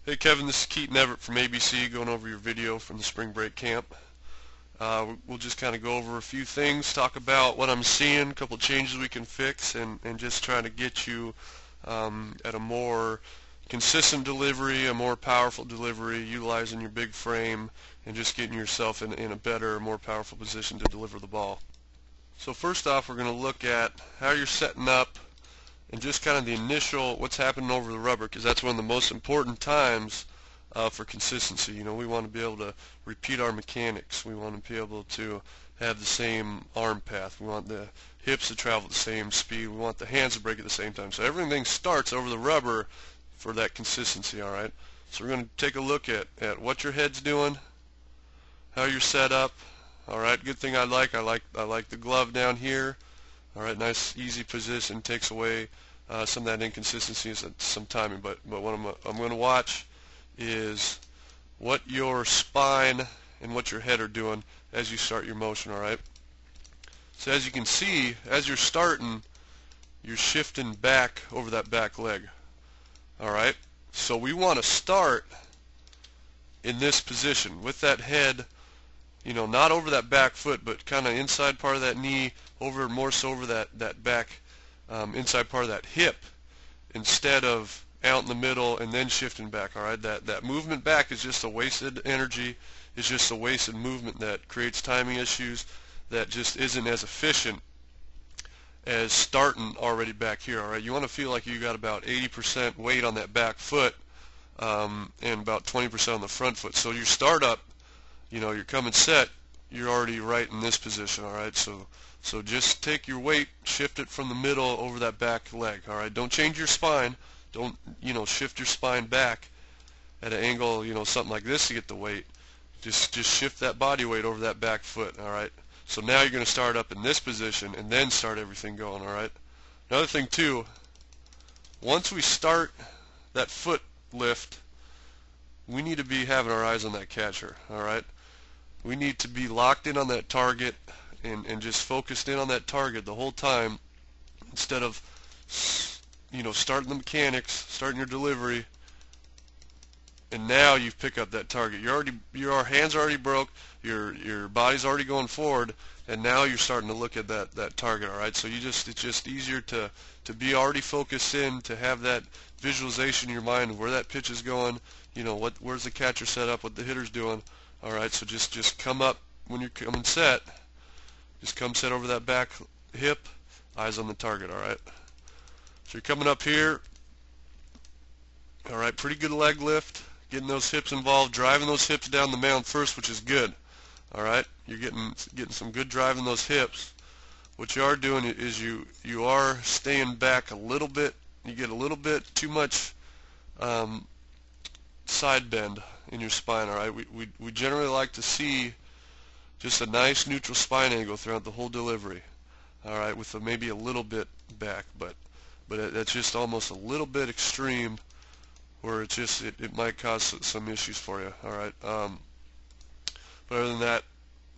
Hey Kevin, this is Keaton Everett from ABC going over your video from the spring break camp. We'll just kind of go over a few things, talk about what I'm seeing, a couple of changes we can fix, and just try to get you at a more consistent delivery, a more powerful delivery, utilizing your big frame, and just getting yourself in a better, more powerful position to deliver the ball. So first off, we're going to look at how you're setting up and just kind of the initial, what's happening over the rubber, because that's one of the most important times for consistency. You know, we want to be able to repeat our mechanics. We want to be able to have the same arm path. We want the hips to travel at the same speed. We want the hands to break at the same time. So everything starts over the rubber for that consistency, all right? So we're going to take a look at what your head's doing, how you're set up. All right, good thing I like the glove down here. All right, nice easy position, takes away some of that inconsistency and some timing. But what I'm going to watch is what your spine and what your head are doing as you start your motion. All right. So as you can see, as you're starting, you're shifting back over that back leg. All right. So we want to start in this position with that head, you know, not over that back foot, but kind of inside part of that knee, over more so over that back inside part of that hip, instead of out in the middle and then shifting back. All right, that movement back is just a wasted energy. It's just a wasted movement that creates timing issues, that just isn't as efficient as starting already back here. All right, you want to feel like you got about 80% weight on that back foot and about 20% on the front foot. So your startup, you know, you're coming set, you're already right in this position. All right, so just take your weight, shift it from the middle over that back leg. All right, don't change your spine. Don't, you know, shift your spine back at an angle, you know, something like this to get the weight. Just shift that body weight over that back foot. All right, so now you're going to start up in this position and then start everything going. All right, another thing too, once we start that foot lift, we need to be having our eyes on that catcher. All right, we need to be locked in on that target and just focused in on that target the whole time, instead of, you know, starting the mechanics, starting your delivery, and now you pick up that target. Your hands are already broke, your body's already going forward, and now you're starting to look at that target. All right, so it's just easier to be already focused in, to have that visualization in your mind of where that pitch is going. You know, where's the catcher set up, what the hitter's doing. All right, so just come up when you're coming set. Just come set over that back hip, eyes on the target. All right, so you're coming up here. All right, pretty good leg lift, getting those hips involved, driving those hips down the mound first, which is good. All right, you're getting some good drive in those hips. What you are doing is you are staying back a little bit. You get a little bit too much side bend in your spine. All right, we generally like to see just a nice neutral spine angle throughout the whole delivery. All right, with maybe a little bit back, but that's just almost a little bit extreme, where it might cause some issues for you. All right, but other than that,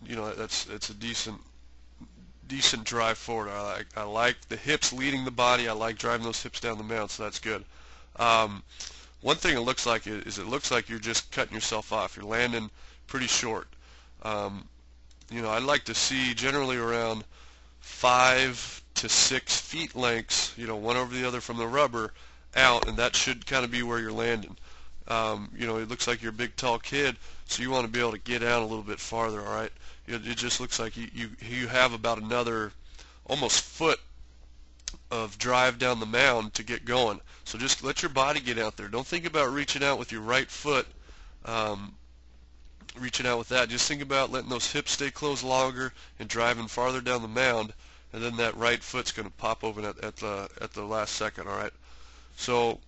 you know, it's a decent drive forward. I like the hips leading the body. I like driving those hips down the mound, so that's good. One thing it looks like you're just cutting yourself off. You're landing pretty short. You know, I like to see generally around 5 to 6 feet lengths, you know, one over the other from the rubber out, and that should kind of be where you're landing. You know, it looks like you're a big, tall kid, so you want to be able to get out a little bit farther. All right, it just looks like you have about another almost foot of drive down the mound to get going. So just let your body get out there. Don't think about reaching out with your right foot. Reaching out with that, just think about letting those hips stay closed longer and driving farther down the mound, and then that right foot's going to pop open at the last second. All right, so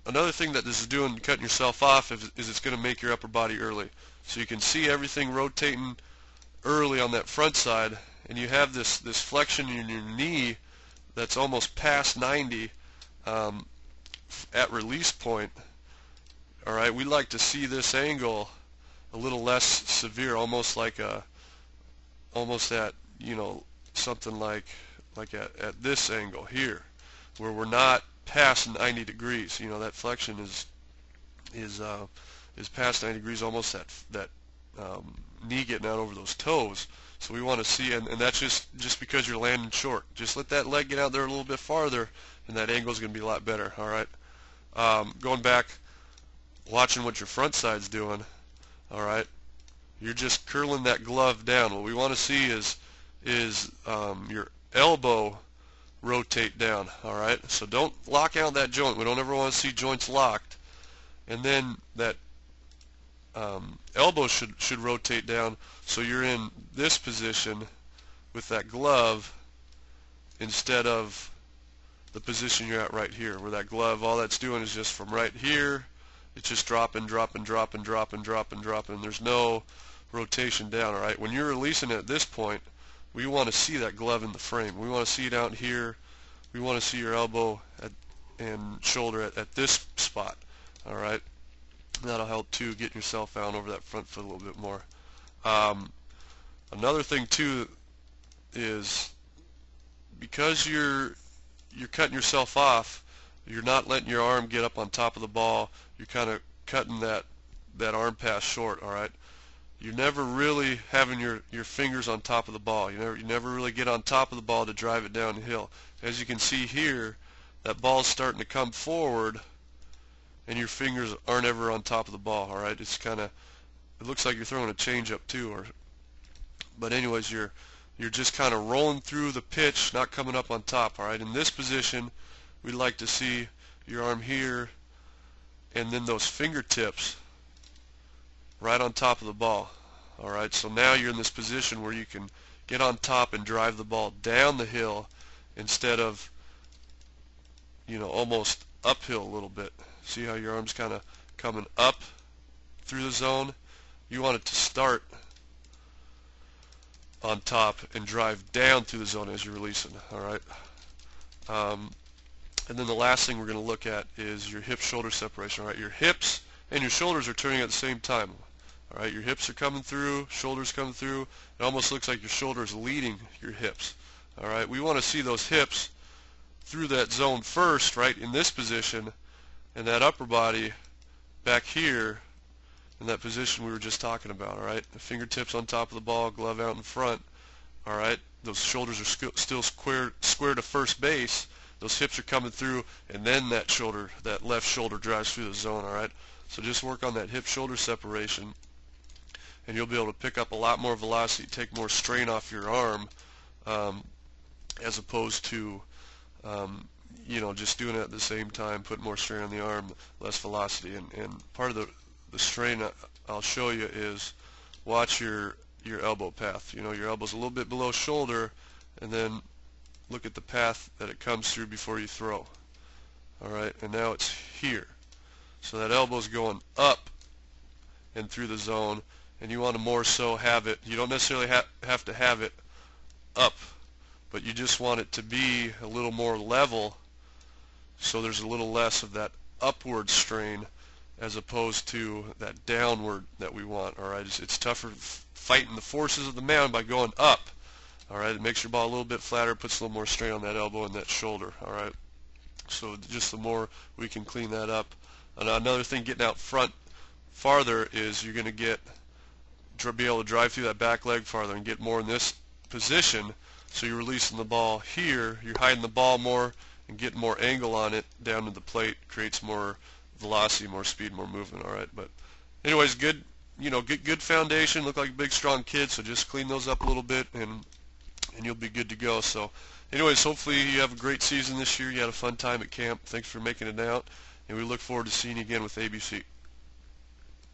another thing that this is doing, cutting yourself off, is it's going to make your upper body early. So you can see everything rotating early on that front side, and you have this flexion in your knee that's almost past 90 at release point. All right, we like to see this angle a little less severe, almost at, you know, something like at this angle here, where we're not past 90 degrees. You know, that flexion is past 90 degrees, almost that knee getting out over those toes. So we want to see, and that's just because you're landing short. Just let that leg get out there a little bit farther, and that angle is going to be a lot better. All right. Going back, watching what your front side's doing. All right. You're just curling that glove down. What we want to see is your elbow rotate down. All right. So don't lock out that joint. We don't ever want to see joints locked. And then that elbow should rotate down, so you're in this position with that glove instead of the position you're at right here, where that glove, all that's doing is just from right here, it's just dropping, dropping, dropping, dropping, dropping, dropping. There's no rotation down. All right. When you're releasing it at this point, we want to see that glove in the frame. We want to see it out here. We want to see your elbow and shoulder at this spot. All right. That'll help too, getting yourself out over that front foot a little bit more. Another thing too is, because you're cutting yourself off, you're not letting your arm get up on top of the ball. You're kind of cutting that arm pass short. All right. You're never really having your fingers on top of the ball. You never really get on top of the ball to drive it downhill. As you can see here, that ball's starting to come forward, and your fingers aren't ever on top of the ball. All right. It's kind of, it looks like you're throwing a changeup too, but anyways, you're just kind of rolling through the pitch, not coming up on top. All right. In this position, we'd like to see your arm here, and then those fingertips right on top of the ball. All right. So now you're in this position where you can get on top and drive the ball down the hill instead of, almost uphill a little bit. See how your arm's kind of coming up through the zone? You want it to start on top and drive down through the zone as you're releasing. All right. And then the last thing we're going to look at is your hip-shoulder separation. All right. Your hips and your shoulders are turning at the same time. All right. Your hips are coming through, shoulders coming through. It almost looks like your shoulders leading your hips. All right. We want to see those hips through that zone first, right, in this position, and that upper body back here in that position we were just talking about. All right. The fingertips on top of the ball, glove out in front. All right. Those shoulders are still square to first base. Those hips are coming through, and then that left shoulder drives through the zone. All right. So just work on that hip-shoulder separation, and you'll be able to pick up a lot more velocity, take more strain off your arm, as opposed to just doing it at the same time, put more strain on the arm, less velocity. And part of the strain I'll show you is, watch your elbow path. Your elbow's a little bit below shoulder, and then look at the path that it comes through before you throw. All right. And now it's here. So that elbow's going up and through the zone, and you want to more so have it, you don't necessarily have to have it up, but you just want it to be a little more level, so there's a little less of that upward strain as opposed to that downward that we want. All right. It's tougher fighting the forces of the mound by going up. All right. It makes your ball a little bit flatter, puts a little more strain on that elbow and that shoulder. All right. So just the more we can clean that up. And another thing, getting out front farther, is you're going to be able to drive through that back leg farther and get more in this position. So you're releasing the ball here, you're hiding the ball more and getting more angle on it down to the plate, creates more velocity, more speed, more movement. All right. But anyways, good foundation. Look like a big strong kid, so just clean those up a little bit, and you'll be good to go. So anyways, hopefully you have a great season this year. You had a fun time at camp. Thanks for making it out, and we look forward to seeing you again with ABC.